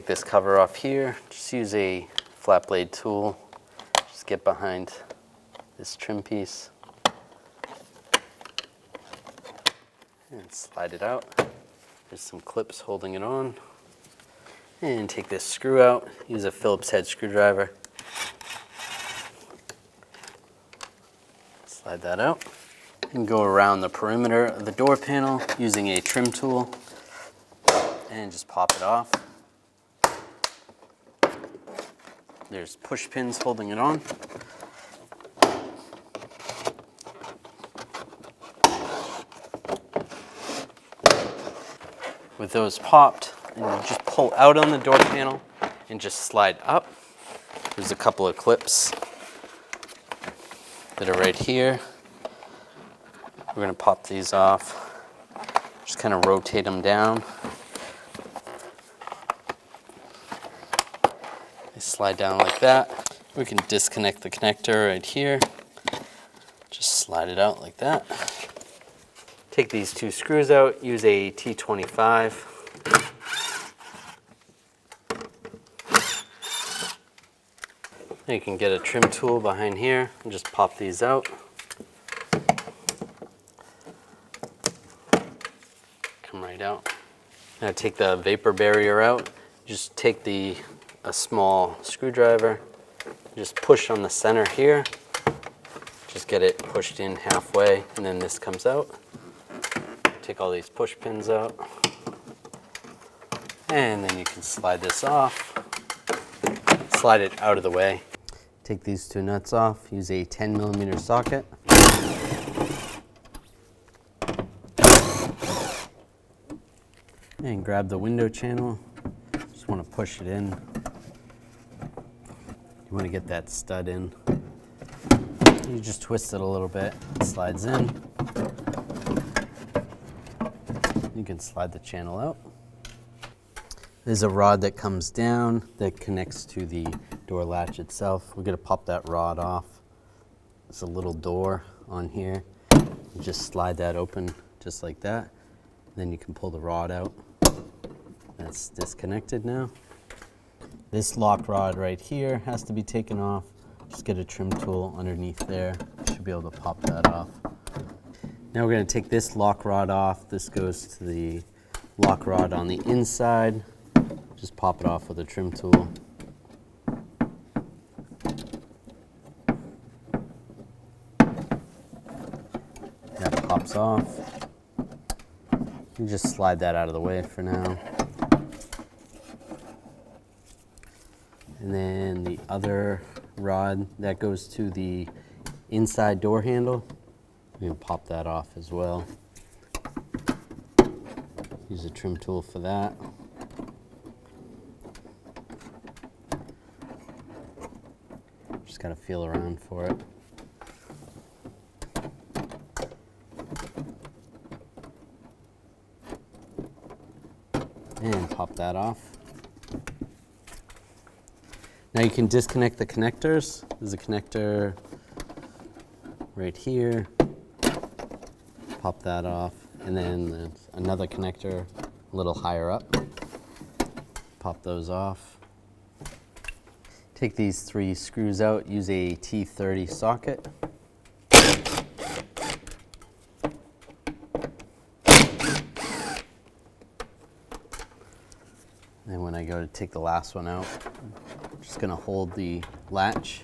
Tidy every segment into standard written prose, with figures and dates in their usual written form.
take this cover off here. Just use a flat blade tool. Just get behind this trim piece and slide it out. There's some clips holding it on. And take this screw out. Use a Phillips head screwdriver. Slide that out. And go around the perimeter of the door panel using a trim tool and just pop it off. There's push pins holding it on. With those popped, and you just pull out on the door panel and just slide up. There's a couple of clips that are right here. We're going to pop these off. Just kind of rotate them down. They slide down like that. We can disconnect the connector right here. Just slide it out like that. Take these two screws out, use a T25. You can get a trim tool behind here and just pop these out. Come right out. Now take the vapor barrier out. Just take a small screwdriver, just push on the center here. Just get it pushed in halfway, and then this comes out. Take all these push pins out, and then you can slide this off, slide it out of the way. Take these two nuts off, use a 10mm socket. And grab the window channel, just want to push it in. You want to get that stud in. You just twist it a little bit, it slides in. You can slide the channel out. There's a rod that comes down that connects to the door latch itself. We're going to pop that rod off. There's a little door on here. You just slide that open just like that. Then you can pull the rod out. That's disconnected now. This lock rod right here has to be taken off. Just get a trim tool underneath there. You should be able to pop that off. Now we're going to take this lock rod off. This goes to the lock rod on the inside. Just pop it off with a trim tool. That pops off. You just slide that out of the way for now. And then the other rod that goes to the inside door handle, you can pop that off as well. Use a trim tool for that. Just gotta feel around for it. And pop that off. Now you can disconnect the connectors. There's a connector right here. Pop that off. And then there's another connector a little higher up. Pop those off. Take these 3 screws out. Use a T30 socket. And when I go to take the last one out, I'm just going to hold the latch,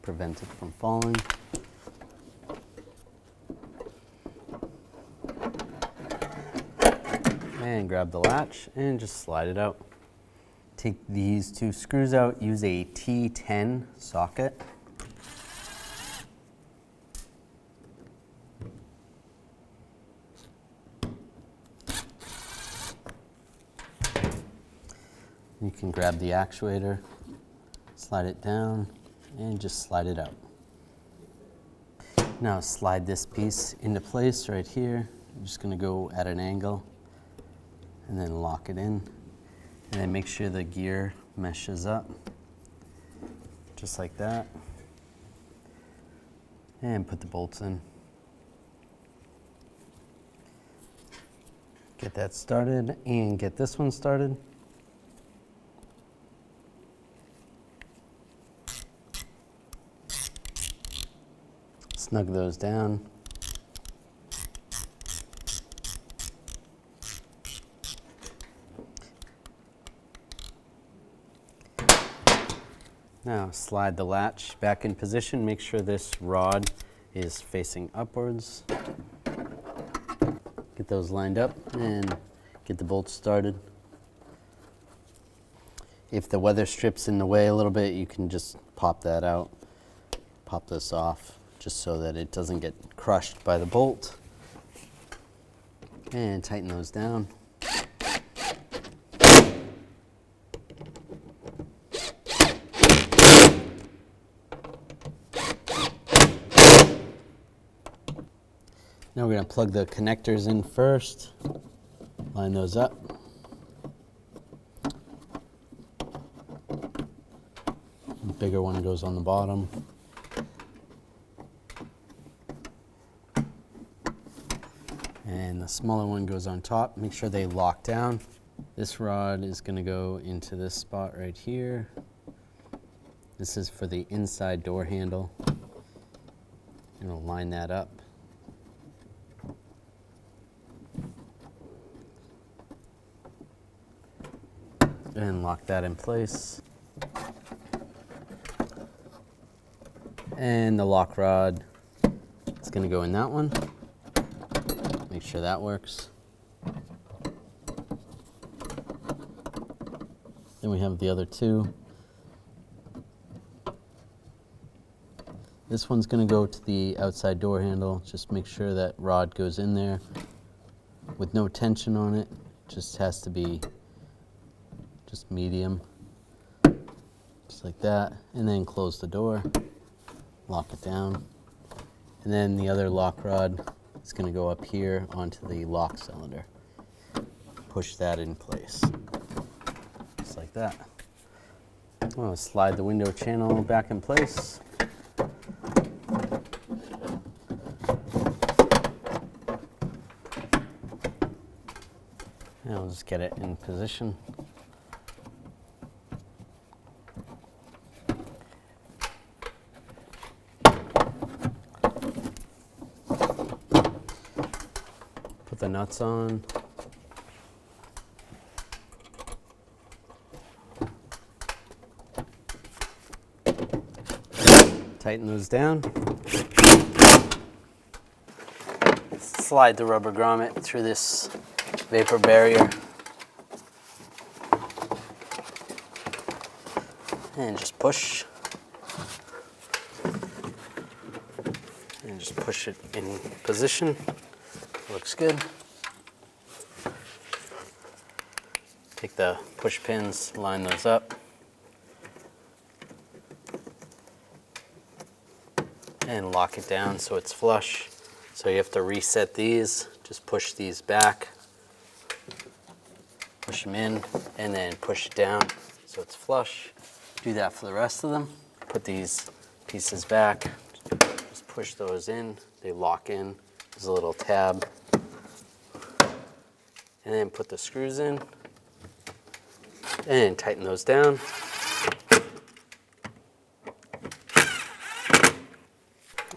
prevent it from falling. And grab the latch and just slide it out. Take these 2 screws out, use a T10 socket. You can grab the actuator, slide it down, and just slide it out. Now slide this piece into place right here. I'm just going to go at an angle and then lock it in. And then make sure the gear meshes up, just like that. And put the bolts in. Get that started and get this one started. Snug those down. Now slide the latch back in position. Make sure this rod is facing upwards. Get those lined up and get the bolts started. If the weather strip's in the way a little bit, you can just pop that out. Pop this off just so that it doesn't get crushed by the bolt. And tighten those down. Now we're going to plug the connectors in first, line those up. The bigger one goes on the bottom. And the smaller one goes on top. Make sure they lock down. This rod is going to go into this spot right here. This is for the inside door handle. And we'll line that up. And lock that in place. And the lock rod is going to go in that one. Make sure that works. Then we have the other two. This one's going to go to the outside door handle. Just make sure that rod goes in there with no tension on it. Just has to be just medium, just like that, and then close the door, lock it down, and then the other lock rod is going to go up here onto the lock cylinder. Push that in place, just like that. I'm going to slide the window channel back in place. And I'll just get it in position. Put the nuts on. Tighten those down. Slide the rubber grommet through this vapor barrier. And just push. And just push it in position. Looks good. Take the push pins, line those up. And lock it down so it's flush. So you have to reset these. Just push these back. Push them in and then push it down so it's flush. Do that for the rest of them. Put these pieces back. Just push those in. They lock in. There's a little tab. And then put the screws in. And tighten those down.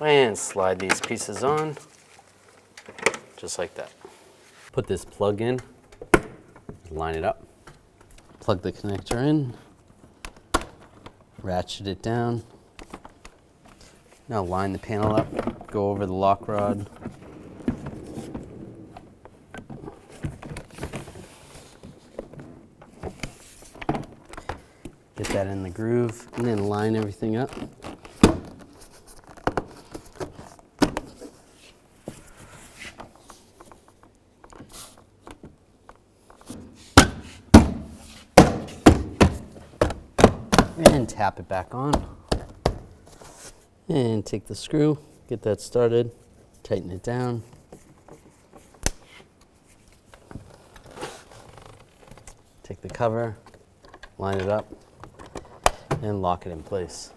And slide these pieces on. Just like that. Put this plug in. Line it up. Plug the connector in. Ratchet it down. Now line the panel up. Go over the lock rod. Get that in the groove, and then line everything up. And tap it back on. And take the screw, get that started, tighten it down. Take the cover, line it up, and lock it in place.